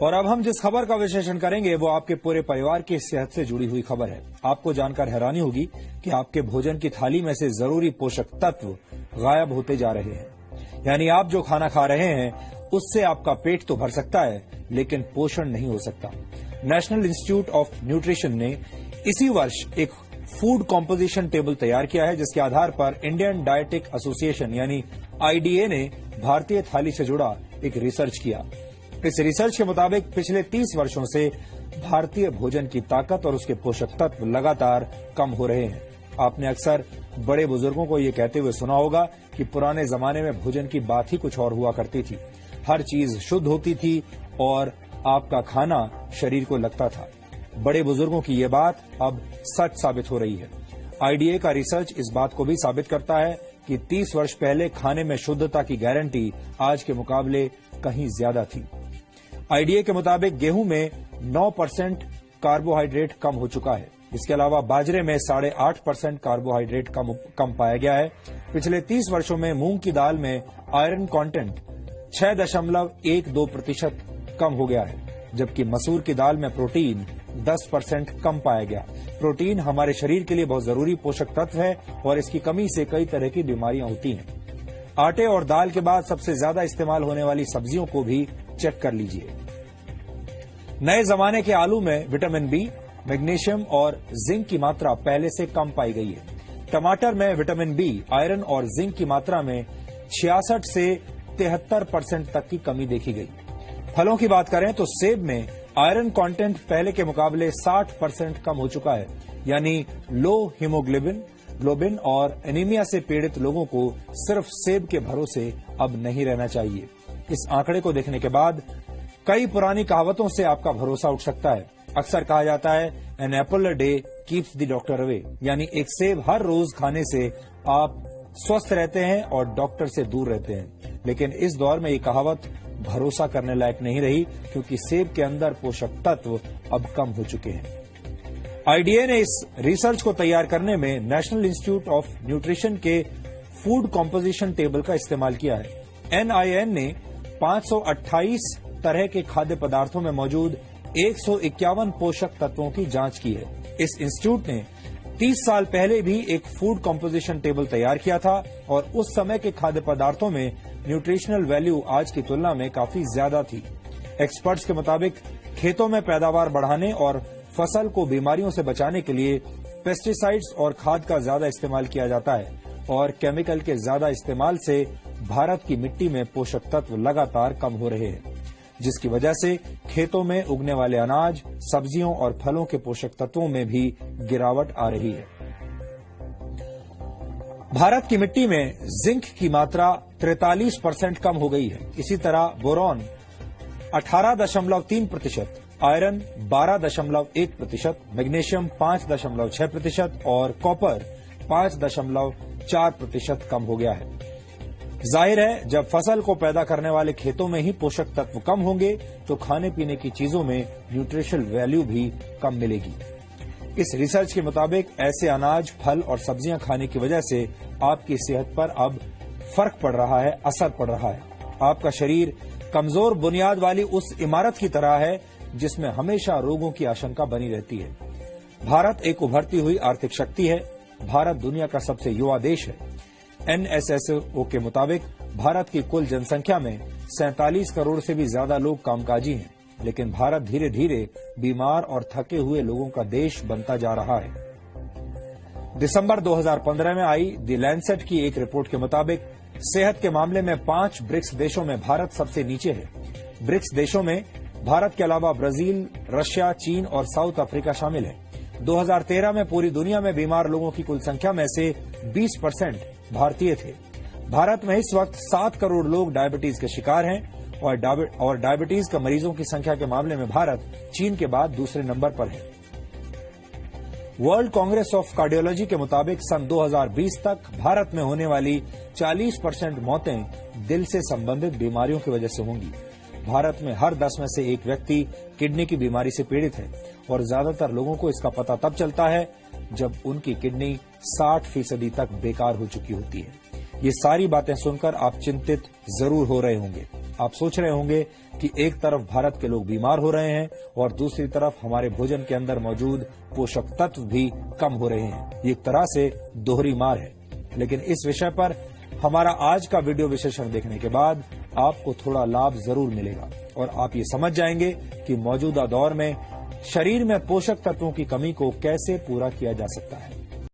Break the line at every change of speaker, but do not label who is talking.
और अब हम जिस खबर का विश्लेषण करेंगे वो आपके पूरे परिवार की सेहत से जुड़ी हुई खबर है। आपको जानकर हैरानी होगी कि आपके भोजन की थाली में से जरूरी पोषक तत्व गायब होते जा रहे हैं। यानी आप जो खाना खा रहे हैं उससे आपका पेट तो भर सकता है लेकिन पोषण नहीं हो सकता। नेशनल इंस्टीट्यूट ऑफ न्यूट्रिशन ने इसी वर्ष एक फूड कॉम्पोजिशन टेबल तैयार किया है, जिसके आधार पर इंडियन डायटिक एसोसिएशन यानी आईडीए ने भारतीय थाली से जुड़ा एक रिसर्च किया। इस रिसर्च के मुताबिक पिछले 30 वर्षों से भारतीय भोजन की ताकत और उसके पोषक तत्व लगातार कम हो रहे हैं। आपने अक्सर बड़े बुजुर्गों को ये कहते हुए सुना होगा कि पुराने जमाने में भोजन की बात ही कुछ और हुआ करती थी। हर चीज शुद्ध होती थी और आपका खाना शरीर को लगता था। बड़े बुजुर्गों की ये बात अब सच साबित हो रही है। आईडीए का रिसर्च इस बात को भी साबित करता है कि 30 वर्ष पहले खाने में शुद्धता की गारंटी आज के मुकाबले कहीं ज्यादा थी। आईडीए के मुताबिक गेहूं में 9% कार्बोहाइड्रेट कम हो चुका है। इसके अलावा बाजरे में 8.5% कार्बोहाइड्रेट कम पाया गया है। पिछले 30 वर्षों में मूंग की दाल में आयरन कंटेंट 6.12% कम हो गया है, जबकि मसूर की दाल में प्रोटीन 10% कम पाया गया। प्रोटीन हमारे शरीर के लिए बहुत जरूरी पोषक तत्व है और इसकी कमी से कई तरह की बीमारियां होती हैं। आटे और दाल के बाद सबसे ज्यादा इस्तेमाल होने वाली सब्जियों को भी चेक कर लीजिए। नए जमाने के आलू में विटामिन बी, मैग्नीशियम और जिंक की मात्रा पहले से कम पाई गई है। टमाटर में विटामिन बी, आयरन और जिंक की मात्रा में 66 से 73% तक की कमी देखी गई। फलों की बात करें तो सेब में आयरन कंटेंट पहले के मुकाबले 60% कम हो चुका है। यानी लो हीमोग्लोबिन और एनीमिया से पीड़ित लोगों को सिर्फ सेब के भरोसे अब नहीं रहना चाहिए। इस आंकड़े को देखने के बाद कई पुरानी कहावतों से आपका भरोसा उठ सकता है। अक्सर कहा जाता है an apple a day keeps the doctor away, यानी एक सेब हर रोज खाने से आप स्वस्थ रहते हैं और डॉक्टर से दूर रहते हैं। लेकिन इस दौर में ये कहावत भरोसा करने लायक नहीं रही, क्योंकि सेब के अंदर पोषक तत्व अब कम हो चुके हैं। आईडीए ने इस रिसर्च को तैयार करने में नेशनल इंस्टीट्यूट ऑफ न्यूट्रिशन के फूड कॉम्पोजिशन टेबल का इस्तेमाल किया है। एनआईएन ने 528 तरह के खाद्य पदार्थों में मौजूद 151 पोषक तत्वों की जांच की है। इस इंस्टीट्यूट ने 30 साल पहले भी एक फूड कॉम्पोजिशन टेबल तैयार किया था और उस समय के खाद्य पदार्थों में न्यूट्रिशनल वैल्यू आज की तुलना में काफी ज्यादा थी। एक्सपर्ट्स के मुताबिक खेतों में पैदावार बढ़ाने और फसल को बीमारियों से बचाने के लिए पेस्टिसाइड्स और खाद का ज्यादा इस्तेमाल किया जाता है और केमिकल के ज्यादा इस्तेमाल से भारत की मिट्टी में पोषक तत्व लगातार कम हो रहे हैं, जिसकी वजह से खेतों में उगने वाले अनाज, सब्जियों और फलों के पोषक तत्वों में भी गिरावट आ रही है। भारत की मिट्टी में जिंक की मात्रा 43% कम हो गई है। इसी तरह बोरॉन 18.3%, आयरन 12.1%, मैग्नीशियम 5.6% और कॉपर 5.4% कम हो गया है। जाहिर है, जब फसल को पैदा करने वाले खेतों में ही पोषक तत्व कम होंगे तो खाने पीने की चीजों में न्यूट्रिशनल वैल्यू भी कम मिलेगी। इस रिसर्च के मुताबिक ऐसे अनाज, फल और सब्जियां खाने की वजह से आपकी सेहत पर अब फर्क पड़ रहा है, असर पड़ रहा है। आपका शरीर कमजोर बुनियाद वाली उस इमारत की तरह है जिसमें हमेशा रोगों की आशंका बनी रहती है। भारत एक उभरती हुई आर्थिक शक्ति है। भारत दुनिया का सबसे युवा देश है। एनएसएसओ के मुताबिक भारत की कुल जनसंख्या में 47 करोड़ से भी ज्यादा लोग कामकाजी हैं, लेकिन भारत धीरे धीरे बीमार और थके हुए लोगों का देश बनता जा रहा है। दिसंबर 2015 में आई द लैंसेट की एक रिपोर्ट के मुताबिक सेहत के मामले में 5 ब्रिक्स देशों में भारत सबसे नीचे है। ब्रिक्स देशों में भारत के अलावा ब्राजील, रशिया, चीन और साउथ अफ्रीका शामिल है। 2013 में पूरी दुनिया में बीमार लोगों की कुल संख्या में से 20% भारतीय थे। भारत में इस वक्त 7 करोड़ लोग डायबिटीज के शिकार हैं और डायबिटीज के मरीजों की संख्या के मामले में भारत चीन के बाद दूसरे नंबर पर है। वर्ल्ड कांग्रेस ऑफ कार्डियोलॉजी के मुताबिक सन 2020 तक भारत में होने वाली 40% मौतें दिल से संबंधित बीमारियों की वजह से होंगी। भारत में हर 10 में से एक व्यक्ति किडनी की बीमारी से पीड़ित है और ज्यादातर लोगों को इसका पता तब चलता है जब उनकी किडनी 60% तक बेकार हो चुकी होती है। ये सारी बातें सुनकर आप चिंतित जरूर हो रहे होंगे। आप सोच रहे होंगे कि एक तरफ भारत के लोग बीमार हो रहे हैं और दूसरी तरफ हमारे भोजन के अंदर मौजूद पोषक तत्व भी कम हो रहे हैं। ये एक तरह से दोहरी मार है। लेकिन इस विषय पर हमारा आज का वीडियो विश्लेषण देखने के बाद आपको थोड़ा लाभ जरूर मिलेगा और आप ये समझ जाएंगे कि मौजूदा दौर में शरीर में पोषक तत्वों की कमी को कैसे पूरा किया जा सकता है।